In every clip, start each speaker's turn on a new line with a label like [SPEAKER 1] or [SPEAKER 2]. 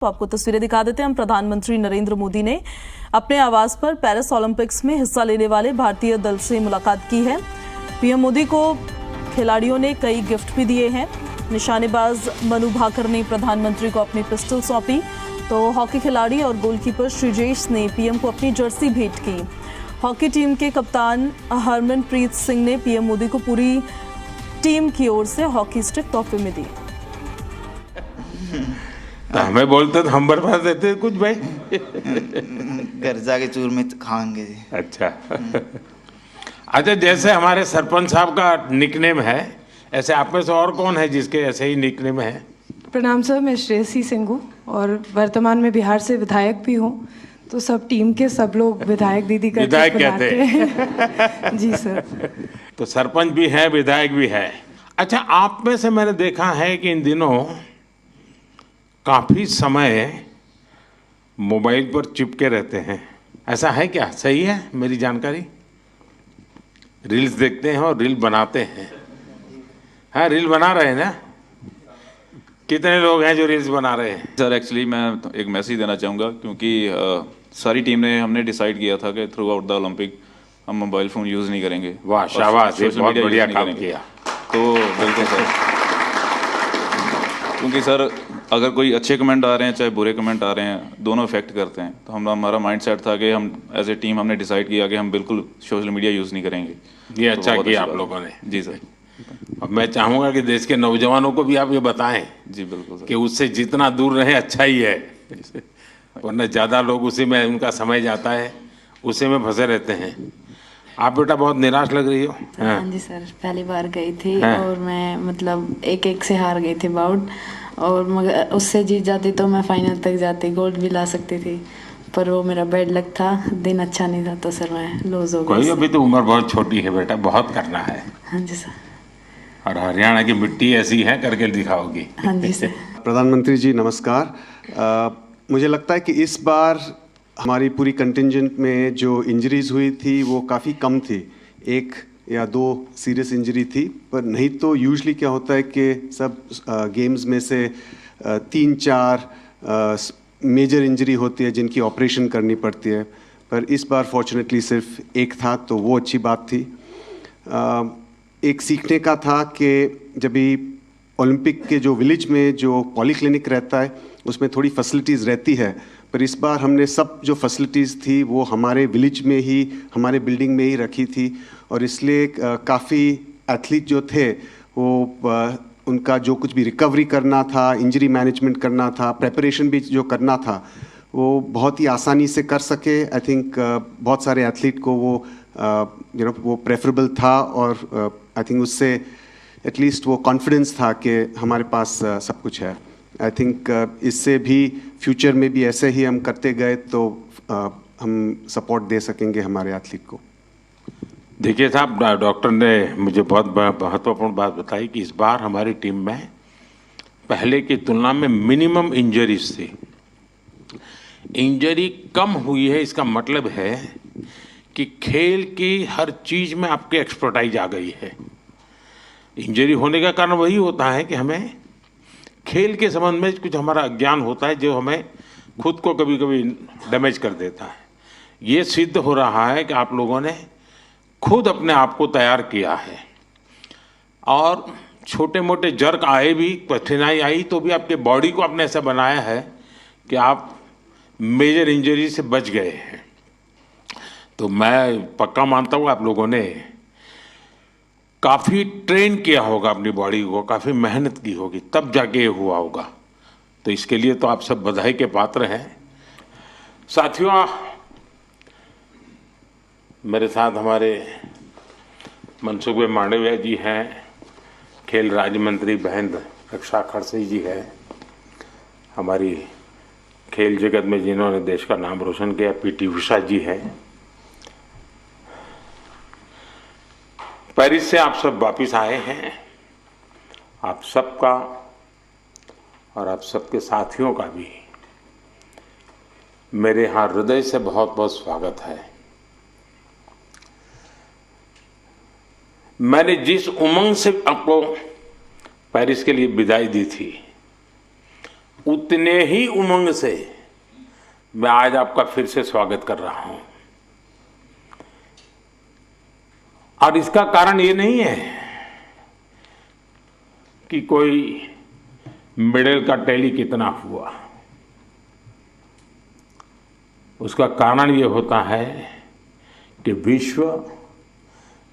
[SPEAKER 1] तो आपको तस्वीरें दिखा देते हैं हम। प्रधानमंत्री नरेंद्र मोदी ने अपने आवास पर पेरिस ओलंपिक्स में हिस्सा लेने वाले भारतीय दल से मुलाकात की है। पीएम मोदी को खिलाड़ियों ने कई गिफ्ट भी दिए हैं। निशानेबाज मनु भाकर ने प्रधानमंत्री को अपनी पिस्टल सौंपी, तो हॉकी खिलाड़ी और गोलकीपर श्रीजेश ने पीएम को अपनी जर्सी भेंट की। हॉकी टीम के कप्तान हरमनप्रीत सिंह ने पीएम मोदी को पूरी टीम की ओर से हॉकी स्टिक तोहफे में दी।
[SPEAKER 2] हमें बोलते तो हम बर्बाद देते कुछ भाई।
[SPEAKER 3] घर जाके चूर में खाएंगे जी।
[SPEAKER 2] अच्छा अच्छा, जैसे हमारे सरपंच साहब का निकनेम है, ऐसे आप में से और कौन है जिसके ऐसे ही निकनेम है?
[SPEAKER 4] प्रणाम सर, मैं श्रेयसी सिंह हूँ और वर्तमान में बिहार से विधायक भी हूँ। तो सब टीम के सब लोग विधायक दीदी का
[SPEAKER 2] विधायक कहते
[SPEAKER 4] हैं। जी सर।
[SPEAKER 2] तो सरपंच भी है, विधायक भी है। अच्छा, आप में से मैंने देखा है कि इन दिनों काफी समय मोबाइल पर चिपके रहते हैं, ऐसा है क्या? सही है मेरी जानकारी? रील्स देखते हैं और रील बनाते हैं। हाँ, रील बना रहे हैं ना? कितने लोग हैं जो रील्स बना रहे हैं?
[SPEAKER 5] सर एक्चुअली मैं एक मैसेज देना चाहूँगा, क्योंकि सारी टीम ने हमने डिसाइड किया था कि थ्रू आउट द ओलंपिक हम मोबाइल फ़ोन यूज़ नहीं करेंगे।
[SPEAKER 2] वाह, शाबाश, ये बहुत बढ़िया काम किया।
[SPEAKER 5] तो बिल्कुल सर, क्योंकि सर अगर कोई अच्छे कमेंट आ रहे हैं चाहे बुरे कमेंट आ रहे हैं, दोनों इफेक्ट करते हैं। तो हमारा माइंड सेट था कि हम एज ए टीम हमने डिसाइड किया कि हम बिल्कुल सोशल मीडिया यूज़ नहीं करेंगे।
[SPEAKER 2] ये अच्छा किया आप लोगों ने।
[SPEAKER 5] जी सर।
[SPEAKER 2] अब मैं चाहूँगा कि देश के नौजवानों को भी आप ये बताएं
[SPEAKER 5] जी बिल्कुल सर,
[SPEAKER 2] कि उससे जितना दूर रहे अच्छा ही है, वरना ज़्यादा लोग उसी में उनका समय जाता है, उसी में फंसे रहते हैं। आप बेटा बहुत निराश लग रही हो।
[SPEAKER 6] हाँ जी सर, पहली बार गई थी और मैं मतलब एक से हार गई थी बाउट, और मगर उससे जीत जाती तो मैं फाइनल तक जाती, गोल्ड भी ला सकती थी, पर वो मेरा बैड लक था, दिन अच्छा नहीं था तो सर मैं लूज हो गई।
[SPEAKER 2] कोई, अभी तो उम्र बहुत छोटी है बेटा, बहुत करना है।
[SPEAKER 6] हाँ जी सर।
[SPEAKER 2] और हरियाणा की मिट्टी ऐसी है, करके दिखाओगी।
[SPEAKER 6] हाँ जी सर।
[SPEAKER 7] प्रधानमंत्री जी नमस्कार। मुझे लगता है कि इस बार हमारी पूरी कंटिंजेंट में जो इंजरीज हुई थी वो काफ़ी कम थी, 1 या 2 सीरियस इंजरी थी। पर नहीं तो यूजुअली क्या होता है कि सब गेम्स में से 3-4 मेजर इंजरी होती है जिनकी ऑपरेशन करनी पड़ती है, पर इस बार फॉर्चुनेटली सिर्फ 1 था, तो वो अच्छी बात थी। एक सीखने का था कि जब भी ओलंपिक के जो विलेज में जो पॉलीक्लिनिक रहता है उसमें थोड़ी फैसिलिटीज़ रहती है, पर इस बार हमने सब जो फैसिलिटीज़ थी वो हमारे विलेज में ही, हमारे बिल्डिंग में ही रखी थी, और इसलिए काफ़ी एथलीट जो थे वो उनका जो कुछ भी रिकवरी करना था, इंजरी मैनेजमेंट करना था, प्रेपरेशन भी जो करना था, वो बहुत ही आसानी से कर सके। आई थिंक बहुत सारे एथलीट को वो वो प्रेफरेबल था, और आई थिंक उससे एटलीस्ट वो कॉन्फिडेंस था कि हमारे पास सब कुछ है। आई थिंक इससे भी फ्यूचर में भी ऐसे ही हम करते गए तो हम सपोर्ट दे सकेंगे हमारे एथलीट को।
[SPEAKER 2] देखिए साहब, डॉक्टर ने मुझे बहुत महत्वपूर्ण बात बताई कि इस बार हमारी टीम में पहले की तुलना में मिनिमम इंजरीज थी। इंजरी कम हुई है, इसका मतलब है कि खेल की हर चीज में आपकी एक्सपर्टाइज आ गई है। इंजरी होने का कारण वही होता है कि हमें खेल के संबंध में कुछ हमारा अज्ञान होता है जो हमें खुद को कभी कभी डैमेज कर देता है। ये सिद्ध हो रहा है कि आप लोगों ने खुद अपने आप को तैयार किया है, और छोटे मोटे जर्क आए भी, कठिनाई आई तो भी आपके बॉडी को आपने ऐसा बनाया है कि आप मेजर इंजरी से बच गए हैं। तो मैं पक्का मानता हूँ आप लोगों ने काफ़ी ट्रेन किया होगा अपनी बॉडी को, काफ़ी मेहनत की होगी, तब जाके ये हुआ होगा। तो इसके लिए तो आप सब बधाई के पात्र हैं। साथियों, मेरे साथ हमारे मनसुख भाई मांडविया जी हैं, खेल राज्य मंत्री बहन रक्षा खड़से जी है, हमारी खेल जगत में जिन्होंने देश का नाम रोशन किया पीटी उषा जी है। पेरिस से आप सब वापिस आए हैं। आप सबका और आप सबके साथियों का भी मेरे यहाँ हृदय से बहुत बहुत स्वागत है। मैंने जिस उमंग से आपको पेरिस के लिए विदाई दी थी, उतने ही उमंग से मैं आज आपका फिर से स्वागत कर रहा हूं। और इसका कारण ये नहीं है कि कोई मेडल का टैली कितना हुआ, उसका कारण ये होता है कि विश्व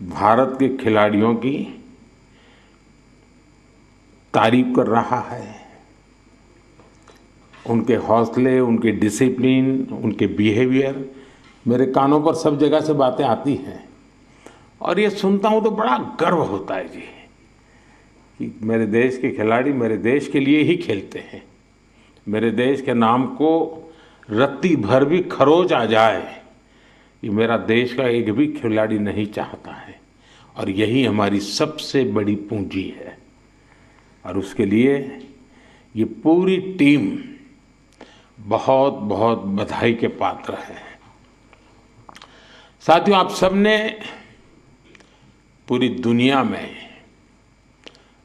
[SPEAKER 2] भारत के खिलाड़ियों की तारीफ कर रहा है। उनके हौसले, उनके डिसिप्लिन, उनके बिहेवियर, मेरे कानों पर सब जगह से बातें आती हैं और ये सुनता हूँ तो बड़ा गर्व होता है जी कि मेरे देश के खिलाड़ी मेरे देश के लिए ही खेलते हैं। मेरे देश के नाम को रत्ती भर भी खरोच आ जाए, ये मेरा देश का एक भी खिलाड़ी नहीं चाहता है और यही हमारी सबसे बड़ी पूंजी है। और उसके लिए ये पूरी टीम बहुत बहुत बधाई के पात्र है। साथियों, आप सबने पूरी दुनिया में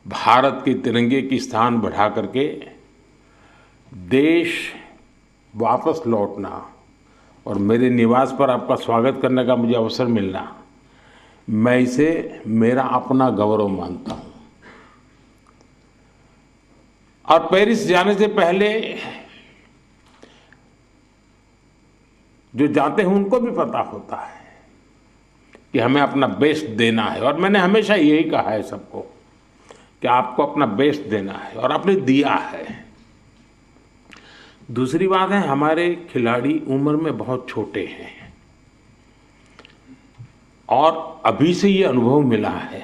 [SPEAKER 2] भारत के तिरंगे की स्थान बढ़ा करके देश वापस लौटना और मेरे निवास पर आपका स्वागत करने का मुझे अवसर मिलना, मैं इसे मेरा अपना गौरव मानता हूं। और पेरिस जाने से पहले जो जाते हैं उनको भी पता होता है कि हमें अपना बेस्ट देना है और मैंने हमेशा यही कहा है सबको कि आपको अपना बेस्ट देना है और आपने दिया है। दूसरी बात है, हमारे खिलाड़ी उम्र में बहुत छोटे हैं और अभी से ये अनुभव मिला है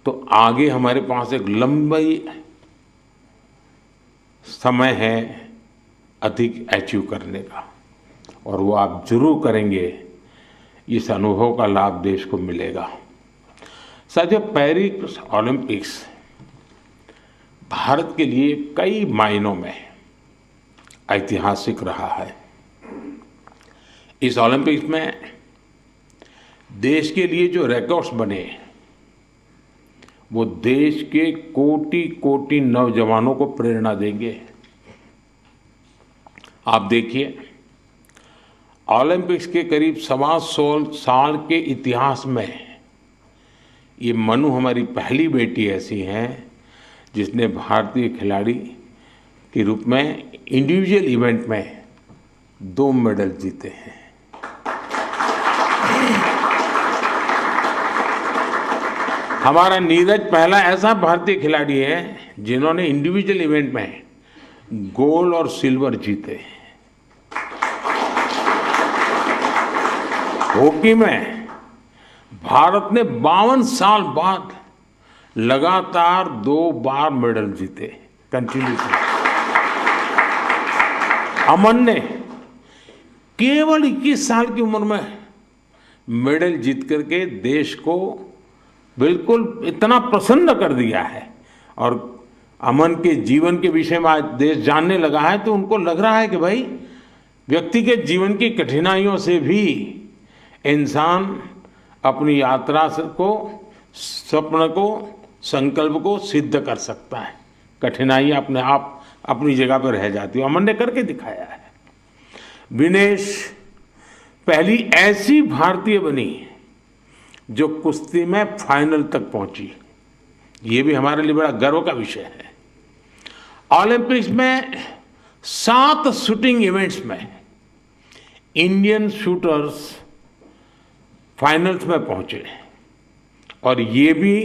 [SPEAKER 2] तो आगे हमारे पास एक लंबी समय है अधिक अचीव करने का और वो आप जरूर करेंगे। इस अनुभव का लाभ देश को मिलेगा। साथियों, पेरिस ओलंपिक्स भारत के लिए कई मायनों में ऐतिहासिक रहा है। इस ओलंपिक्स में देश के लिए जो रिकॉर्ड्स बने वो देश के कोटि कोटि नौजवानों को प्रेरणा देंगे। आप देखिए, ओलंपिक्स के करीब 125 साल के इतिहास में ये मनु हमारी पहली बेटी ऐसी है जिसने भारतीय खिलाड़ी के रूप में इंडिविजुअल इवेंट में 2 मेडल जीते हैं। हमारा नीरज पहला ऐसा भारतीय खिलाड़ी है जिन्होंने इंडिविजुअल इवेंट में गोल्ड और सिल्वर जीते। हॉकी में भारत ने 52 साल बाद लगातार 2 बार मेडल जीते कंटिन्यूसली। अमन ने केवल 21 साल की उम्र में मेडल जीत करके देश को बिल्कुल इतना प्रसन्न कर दिया है और अमन के जीवन के विषय में आज देश जानने लगा है तो उनको लग रहा है कि भाई व्यक्ति के जीवन की कठिनाइयों से भी इंसान अपनी यात्रा को, स्वप्न को, संकल्प को सिद्ध कर सकता है। कठिनाइयां अपने आप अपनी जगह पर रह जाती है। अमन ने करके दिखाया है। विनेश पहली ऐसी भारतीय बनी जो कुश्ती में फाइनल तक पहुंची। ये भी हमारे लिए बड़ा गर्व का विषय है। ओलंपिक्स में 7 शूटिंग इवेंट्स में इंडियन शूटर्स फाइनल्स में पहुंचे और ये भी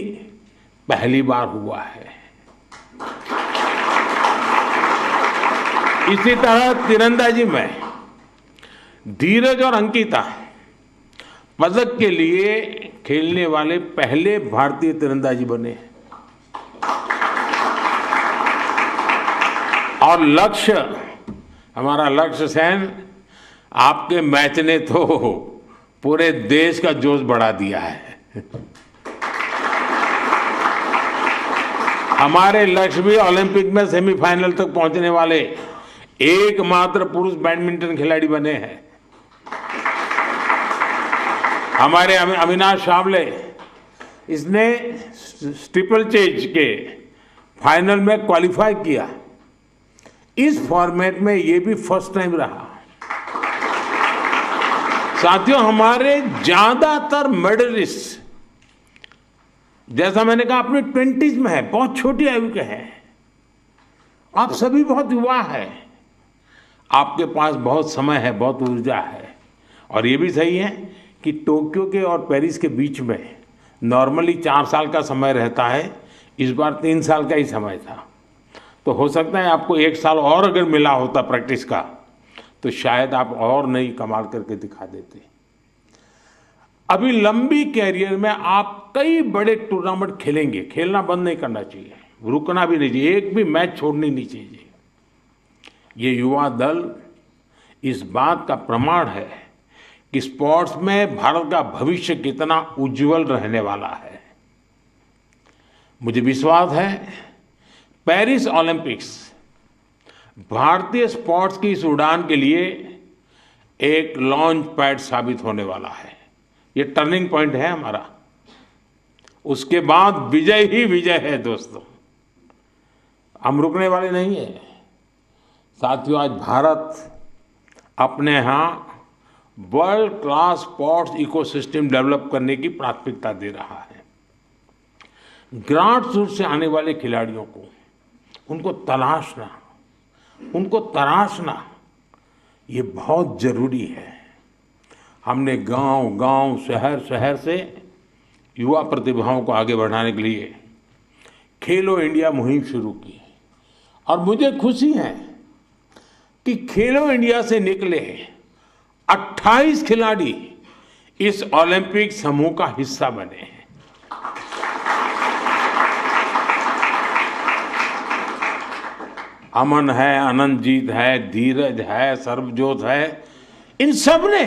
[SPEAKER 2] पहली बार हुआ है। इसी तरह तीरंदाजी में धीरज और अंकिता पदक के लिए खेलने वाले पहले भारतीय तीरंदाजी बने और लक्ष्य, हमारा लक्ष्य सेन, आपके मैच ने तो पूरे देश का जोश बढ़ा दिया है। हमारे लक्ष्य भी ओलंपिक में सेमीफाइनल तक पहुंचने वाले एकमात्र पुरुष बैडमिंटन खिलाड़ी बने हैं। हमारे अविनाश शावले, इसने ट्रिपल चेज के फाइनल में क्वालिफाई किया इस फॉर्मेट में ये भी फर्स्ट टाइम रहा। साथियों, हमारे ज्यादातर मेडलिस्ट, जैसा मैंने कहा, अपने 20s में है, बहुत छोटी आयु के हैं। आप सभी बहुत युवा हैं, आपके पास बहुत समय है, बहुत ऊर्जा है। और ये भी सही है कि टोक्यो के और पेरिस के बीच में नॉर्मली 4 साल का समय रहता है, इस बार 3 साल का ही समय था। तो हो सकता है आपको 1 साल और अगर मिला होता प्रैक्टिस का, तो शायद आप और नई कमाल करके दिखा देते। अभी लंबी कैरियर में आप कई बड़े टूर्नामेंट खेलेंगे, खेलना बंद नहीं करना चाहिए, रुकना भी नहीं चाहिए, एक भी मैच छोड़नी नहीं चाहिए। ये युवा दल इस बात का प्रमाण है कि स्पोर्ट्स में भारत का भविष्य कितना उज्जवल रहने वाला है। मुझे विश्वास है पेरिस ओलंपिक्स भारतीय स्पोर्ट्स की इस उड़ान के लिए एक लॉन्च पैड साबित होने वाला है। ये टर्निंग पॉइंट है हमारा। उसके बाद विजय ही विजय है दोस्तों, हम रुकने वाले नहीं है। साथियों, आज भारत अपने यहाँ world class sports ecosystem develop करने की प्राथमिकता दे रहा है। ग्रास रूट से आने वाले खिलाड़ियों को उनको तराशना ये बहुत जरूरी है। हमने गांव-गांव, शहर से युवा प्रतिभाओं को आगे बढ़ाने के लिए खेलो इंडिया मुहिम शुरू की। और मुझे खुशी है कि खेलो इंडिया से निकले 28 खिलाड़ी इस ओलंपिक समूह का हिस्सा बने हैं। अमन है, अनंतजीत है, धीरज है, सर्वजोत है, इन सब ने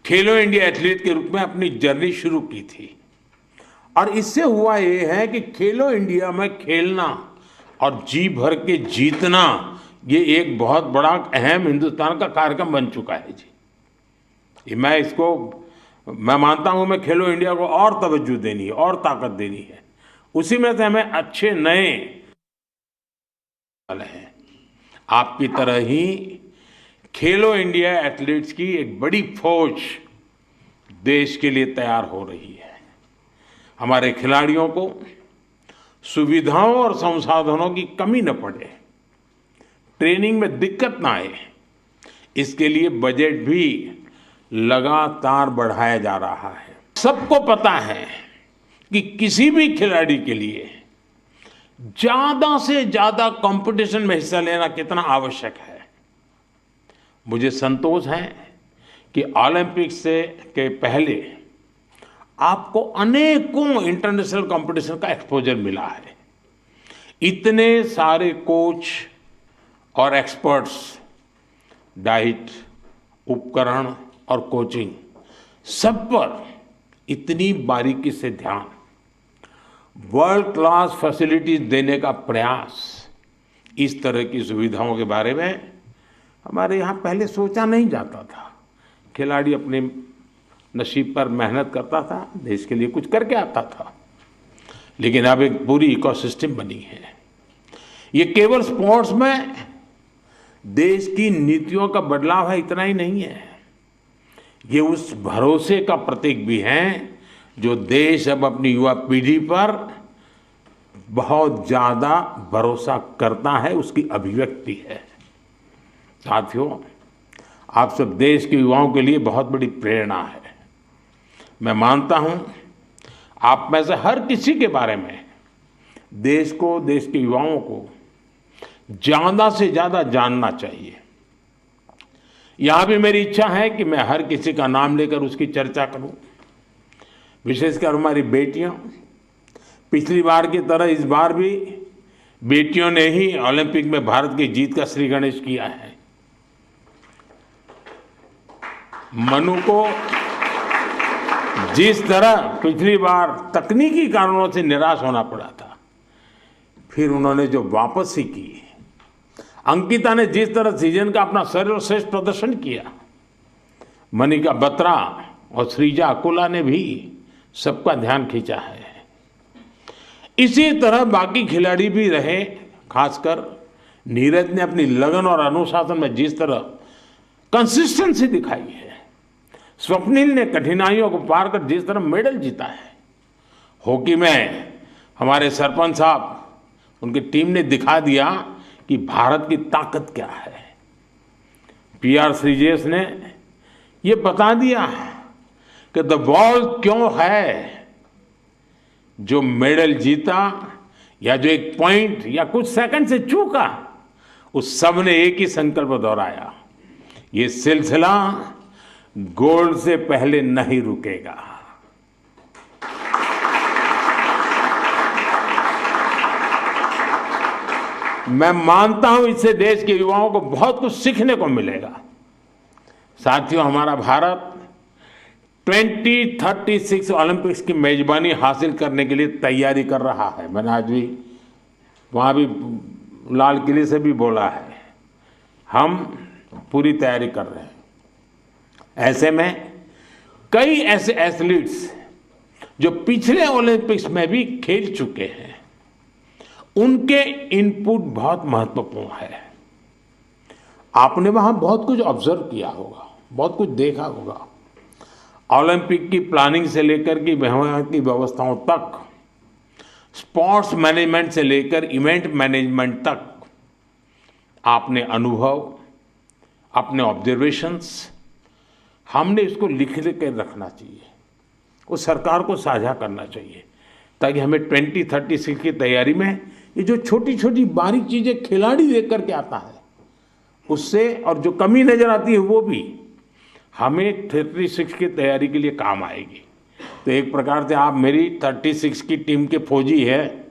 [SPEAKER 2] खेलो इंडिया एथलीट के रूप में अपनी जर्नी शुरू की थी। और इससे हुआ ये है कि खेलो इंडिया में खेलना और जी भर के जीतना, ये एक बहुत बड़ा अहम हिंदुस्तान का कार्यक्रम बन चुका है जी। मैं मानता हूं, मैं खेलो इंडिया को और तवज्जो देनी है और ताकत देनी है। उसी में से हमें अच्छे नए हैं। आपकी तरह ही खेलो इंडिया एथलीट्स की एक बड़ी फौज देश के लिए तैयार हो रही है। हमारे खिलाड़ियों को सुविधाओं और संसाधनों की कमी न पड़े, ट्रेनिंग में दिक्कत ना आए, इसके लिए बजट भी लगातार बढ़ाया जा रहा है। सबको पता है कि किसी भी खिलाड़ी के लिए ज्यादा से ज्यादा कंपटीशन में हिस्सा लेना कितना आवश्यक है। मुझे संतोष है कि ओलंपिक्स के पहले आपको अनेकों इंटरनेशनल कंपटीशन का एक्सपोजर मिला है। इतने सारे कोच और एक्सपर्ट्स, डाइट, उपकरण और कोचिंग, सब पर इतनी बारीकी से ध्यान, वर्ल्ड क्लास फैसिलिटीज देने का प्रयास, इस तरह की सुविधाओं के बारे में हमारे यहाँ पहले सोचा नहीं जाता था। खिलाड़ी अपने नसीब पर मेहनत करता था, देश के लिए कुछ करके आता था। लेकिन अब एक पूरी इकोसिस्टम बनी है। ये केवल स्पोर्ट्स में देश की नीतियों का बदलाव है, इतना ही नहीं है, ये उस भरोसे का प्रतीक भी है जो देश अब अपनी युवा पीढ़ी पर बहुत ज्यादा भरोसा करता है, उसकी अभिव्यक्ति है। साथियों, आप सब देश के युवाओं के लिए बहुत बड़ी प्रेरणा है। मैं मानता हूं आप में से हर किसी के बारे में देश को, देश के युवाओं को ज्यादा से ज्यादा जानना चाहिए। यहां भी मेरी इच्छा है कि मैं हर किसी का नाम लेकर उसकी चर्चा करूं। विशेषकर हमारी बेटियां, पिछली बार की तरह इस बार भी बेटियों ने ही ओलंपिक में भारत की जीत का श्री गणेश किया है। मनु को जिस तरह पिछली बार तकनीकी कारणों से निराश होना पड़ा था, फिर उन्होंने जो वापसी की, अंकिता ने जिस तरह सीजन का अपना सर्वश्रेष्ठ प्रदर्शन किया, मनिका बत्रा और श्रीजा अकोला ने भी सबका ध्यान खींचा है। इसी तरह बाकी खिलाड़ी भी रहे, खासकर नीरज ने अपनी लगन और अनुशासन में जिस तरह कंसिस्टेंसी दिखाई है, स्वप्निल ने कठिनाइयों को पार कर जिस तरह मेडल जीता है, हॉकी में हमारे सरपंच साहब, उनकी टीम ने दिखा दिया कि भारत की ताकत क्या है। PR श्रीजेश ने ये बता दिया कि द बॉल क्यों है। जो मेडल जीता या जो एक पॉइंट या कुछ सेकंड से चूका, उस सब ने एक ही संकल्प दोहराया, ये सिलसिला गोल्ड से पहले नहीं रुकेगा। मैं मानता हूं इससे देश के युवाओं को बहुत कुछ सीखने को मिलेगा। साथियों, हमारा भारत 2036 ओलंपिक्स की मेजबानी हासिल करने के लिए तैयारी कर रहा है। मैंने आज भी वहाँ भी लाल किले से भी बोला है, हम पूरी तैयारी कर रहे हैं। ऐसे में कई ऐसे एथलीट्स जो पिछले ओलंपिक्स में भी खेल चुके हैं, उनके इनपुट बहुत महत्वपूर्ण है। आपने वहाँ बहुत कुछ ऑब्जर्व किया होगा, बहुत कुछ देखा होगा। ओलंपिक की प्लानिंग से लेकर के वहाँ की व्यवस्थाओं तक, स्पोर्ट्स मैनेजमेंट से लेकर इवेंट मैनेजमेंट तक, आपने अनुभव, अपने ऑब्जर्वेशंस, हमने इसको लिख के रखना चाहिए, वो सरकार को साझा करना चाहिए, ताकि हमें 2036 की तैयारी में ये जो छोटी छोटी बारीक चीज़ें खिलाड़ी देख करके आता है, उससे और जो कमी नज़र आती है वो भी हमें 36 की तैयारी के लिए काम आएगी। तो एक प्रकार से आप मेरी 36 की टीम के फौजी है,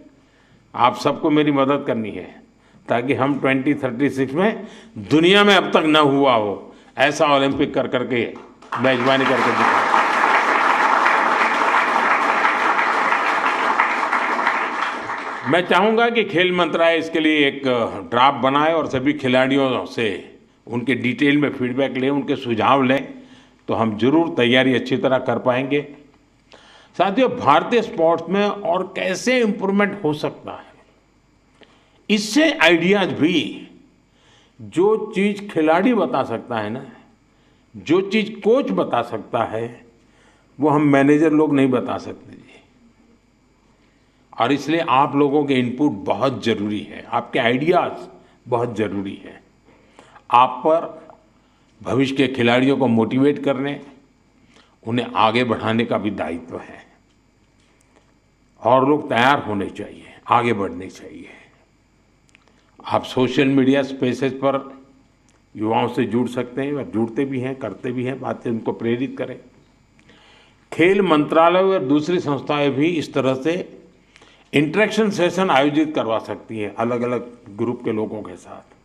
[SPEAKER 2] आप सबको मेरी मदद करनी है, ताकि हम 2036 में दुनिया में अब तक न हुआ हो ऐसा ओलंपिक कर करके मेजबानी करके दिखाएं। मैं चाहूँगा कि खेल मंत्रालय इसके लिए एक ड्राफ्ट बनाए और सभी खिलाड़ियों से उनके डिटेल में फीडबैक लें, उनके सुझाव लें, तो हम जरूर तैयारी अच्छी तरह कर पाएंगे। साथियों, भारतीय स्पोर्ट्स में और कैसे इम्प्रूवमेंट हो सकता है, इससे आइडियाज भी, जो चीज़ खिलाड़ी बता सकता है ना, जो चीज़ कोच बता सकता है, वो हम मैनेजर लोग नहीं बता सकते जी। और इसलिए आप लोगों के इनपुट बहुत ज़रूरी है, आपके आइडियाज़ बहुत ज़रूरी है। आप पर भविष्य के खिलाड़ियों को मोटिवेट करने, उन्हें आगे बढ़ाने का भी दायित्व है। और लोग तैयार होने चाहिए, आगे बढ़ने चाहिए। आप सोशल मीडिया स्पेसेस पर युवाओं से जुड़ सकते हैं, और जुड़ते भी हैं, करते भी हैं, बातें उनको प्रेरित करें। खेल मंत्रालय और दूसरी संस्थाएं भी इस तरह से इंटरेक्शन सेशन आयोजित करवा सकती हैं अलग अलग ग्रुप के लोगों के साथ।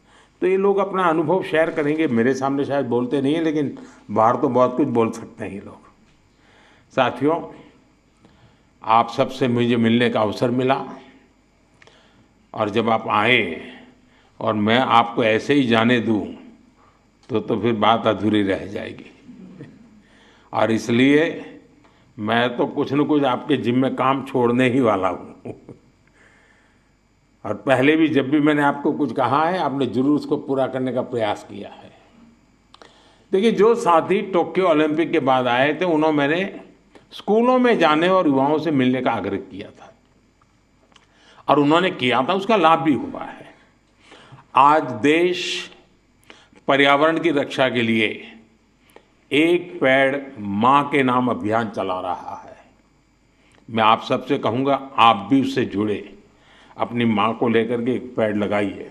[SPEAKER 2] तो ये लोग अपना अनुभव शेयर करेंगे। मेरे सामने शायद बोलते नहीं हैं, लेकिन बाहर तो बहुत कुछ बोल सकते हैं ये लोग। साथियों, आप सबसे मुझे मिलने का अवसर मिला, और जब आप आए और मैं आपको ऐसे ही जाने दूं तो फिर बात अधूरी रह जाएगी। और इसलिए मैं तो कुछ न कुछ आपके जिम्मे काम छोड़ने ही वाला हूँ। और पहले भी जब भी मैंने आपको कुछ कहा है, आपने जरूर उसको पूरा करने का प्रयास किया है। देखिए, जो साथी टोक्यो ओलंपिक के बाद आए थे, उन्होंने मैंने स्कूलों में जाने और युवाओं से मिलने का आग्रह किया था, और उन्होंने किया था, उसका लाभ भी हुआ है। आज देश पर्यावरण की रक्षा के लिए एक पेड़ माँ के नाम अभियान चला रहा है। मैं आप सबसे कहूँगा, आप भी उससे जुड़े, अपनी माँ को लेकर के एक पेड़ लगाइए।